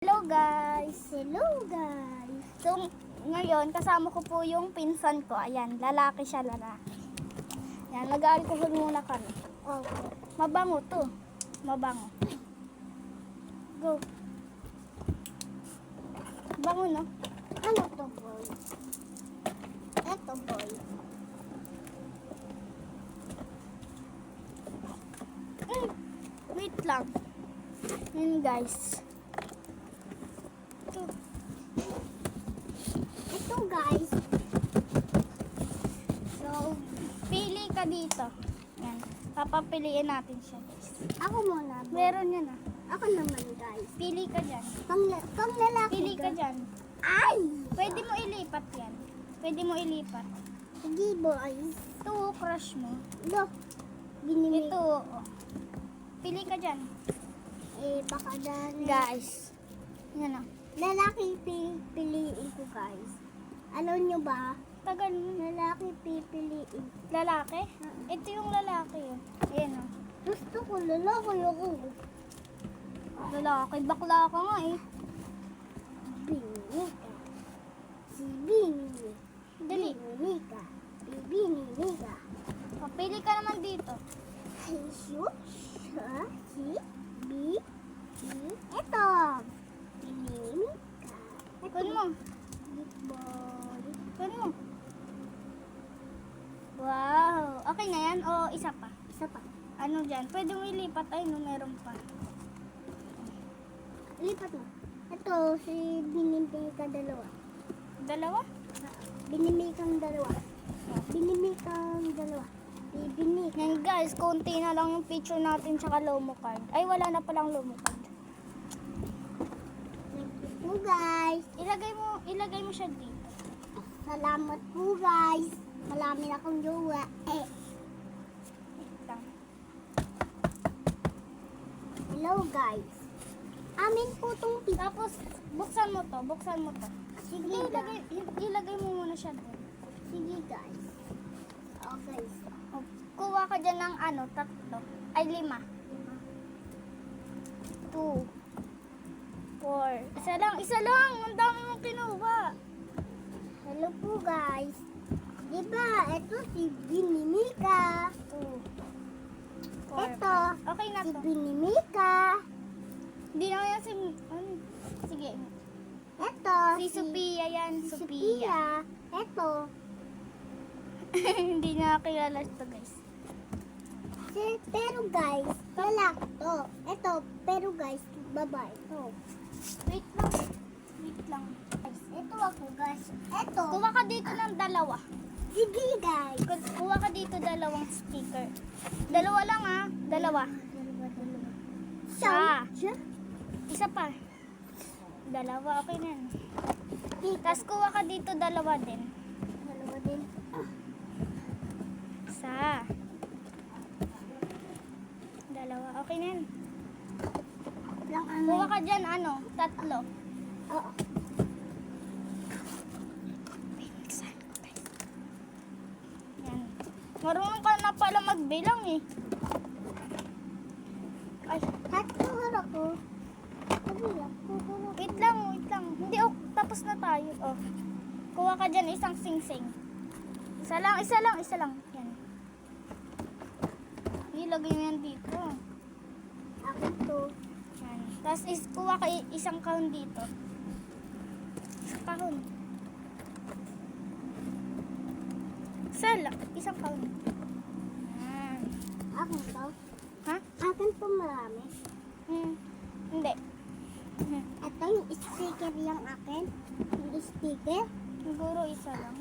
Hello guys! Hello guys! So, ngayon, kasama ko po yung pinsan ko. Ayan, lalaki siya, lalaki. Ayan, mag-alcohol muna kami. Okay. Mabango to. Mabango. Go. Bango, no? Ano to, boy? Eto, boy. Wait lang. Yun, guys. Ito guys. So, pili ka dito. Yan. Papapiliin natin siya guys. Ako muna. Meron yan ah. Ako naman guys. Pili ka dyan. Kang lalaki. Pili ka dyan. Ay! Pwede mo ilipat yan. Pwede mo ilipat. Sige boys. Ito, crush mo. Look. Ito. Oh. Pili ka dyan. Baka dyan. Guys. Yan ah. Lalaki pipiliin ko guys. Alam nyo ba? Tagal mo. Lalaki pipiliin. Lalaki? Ito yung lalaki yun. Ayan o. Gusto ko lalaki ako. Lalaki. Bakla ka nga eh. Binika. Si Binika. Dali. Binika. Binika. Pili ka naman dito. Siya. Si. Ito. Kun mo. Kun mo. Wow. Okay na yan? O isa pa? Isa pa. Ano dyan? Pwede mo ilipat. Ay, no, meron pa. Ilipat mo. Ito, si Binibig ka dalawa. Dalawa? Binibig kang dalawa. Binibig kang dalawa. Binibig. Yan guys, konti na lang yung picture natin tsaka lomo card. Ay, wala na palang lomo card. Guys, ilagay mo siya dito. Salamat po guys. Marami na akong jowa. Hello guys. Amin po tong pizza. Tapos buksan mo to. Sige, ilagay mo muna siya doon. Sige guys. Okay. Kuha ka dyan ng ano, 3. Ay 5. 2. 4. Isa lang. Ang dami mong kinuha. Hello po guys. Diba, ito si Binimika. 2. 4. Ito. Okay na to. Si Binimika. Hindi na yan si... Sige. Ito. Si Sophia yan. Sophia. Ito. Hindi na kilala ito guys. Pero guys, lalaki to. Ito, pero guys, babae to. Wait lang. Ito ako guys. Ito. Kuha ka dito ng 2. Sige guys. Kuha ka dito 2 sticker. 2 lang ah. 2. Isa pa. 2. Okay na yan. Tapos kuha ka dito 2 din. 2 din. Isa. 2. Okay na yan. Kuha ka dyan, 3. Oo. Yan. Marunong ka na pala magbilang eh. Ay, 3 ako. Wait lang. Hindi, tapos na tayo. Oh. Kuha ka dyan, isang sing-sing. Isa lang. Yan. Ilagay mo yan dito. Ako to. Yan. Tapos kuha ka isang kahon dito. Kahon. Isang kahon. Yan. Akin to? Ha? Akin po marami. Hindi. Ito yung sticker yung akin. Yung sticker. Siguro isa lang.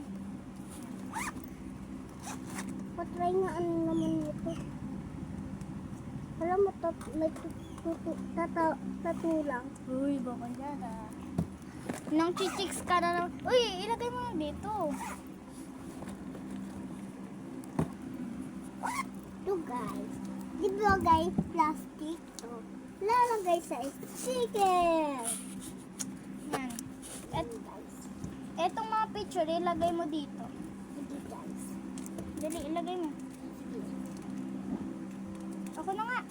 Patry nga ano naman ito. Alam mo, may tattoo lang. Uy, baka dyan ah. Nang chichiks ka na lang. Uy, ilagay mo na dito. Ito guys. Di ba guys, plastic? Oh. Lalagay sa sticker. Yan. Etong mga picture, ilagay mo dito. Sige guys. Dali, ilagay mo. Ako na nga.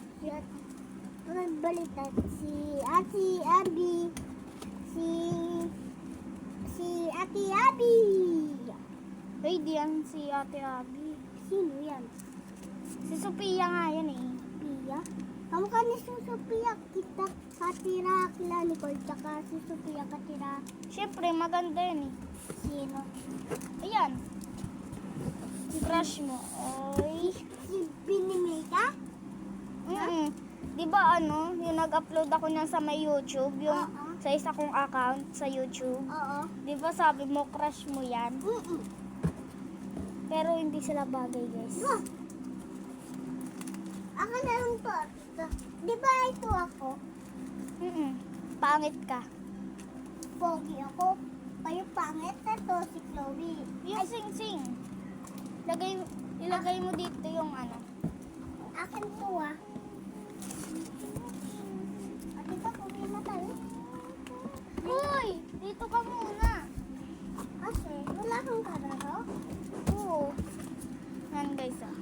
Nagbalitan si Ate Abby. Ate Abby. Hey, di yan si Ate Abby. Sino yan? Si Sophia nga yan eh. Sophia? Kamukha ni si Sophia. Kita katira kila Nicole tsaka si Sophia katira. Siyempre, maganda yan eh. Sino? Ayan. Si crush mo. Oy. Si Binimika? Di ba ano, yung nag-upload ako niyan sa may YouTube, yung sa isa kong account sa YouTube. Oo. Di ba sabi mo crush mo yan? Pero hindi sila bagay, guys. Ako na lang to. Di ba ito ako? Pangit ka. Pogi ako. Kayo pangit. Ito si Chloe. Yung sing-sing. Ilagay mo dito yung ano. Akin to ah. At dito pogi na tayo. Hoy! Dito ka muna. Kasi wala kang kararo. Oo. Yan guys ah.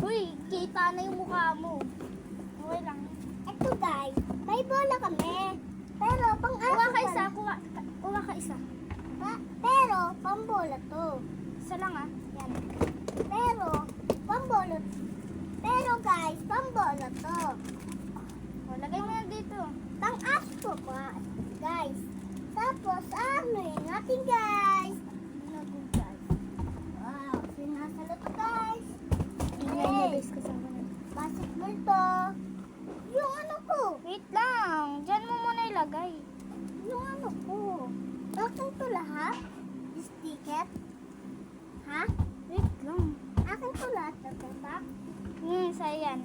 Uy, kita na yung mukha mo. Okay lang. Ito guys, may bola kami. Pero pang ano? Kuha ka isa, kuha ka isa. Pero pang bola to. Isa lang ah. Yan. Pero pang bola. Pero guys, pang bola to. O, lagay mo na dito. Pang asto pa. Guys. Tapos ano yung natin guys. Wow, sinasalo to guys. Hey, basketball to. Yung ano ko. Wait lang. Diyan mo muna ilagay. Yung ano ko. Akin to lahat? Sticker? Ha? Wait lang. Akin to lahat na to, ba? Sayan.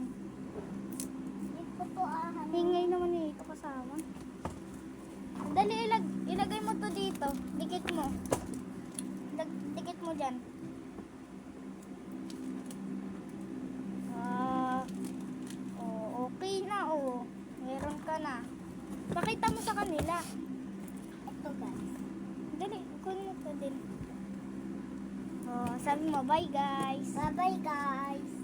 Ito to hingay naman eh. Ito kasama. Dali, ilagay mo to dito. Dikit mo. Dikit mo dyan. Okay na, oh. Meron ka na. Pakita mo sa kanila. Ito, guys. Dali, kunin mo to din. Oh, sabi mo, bye, guys. Bye, guys.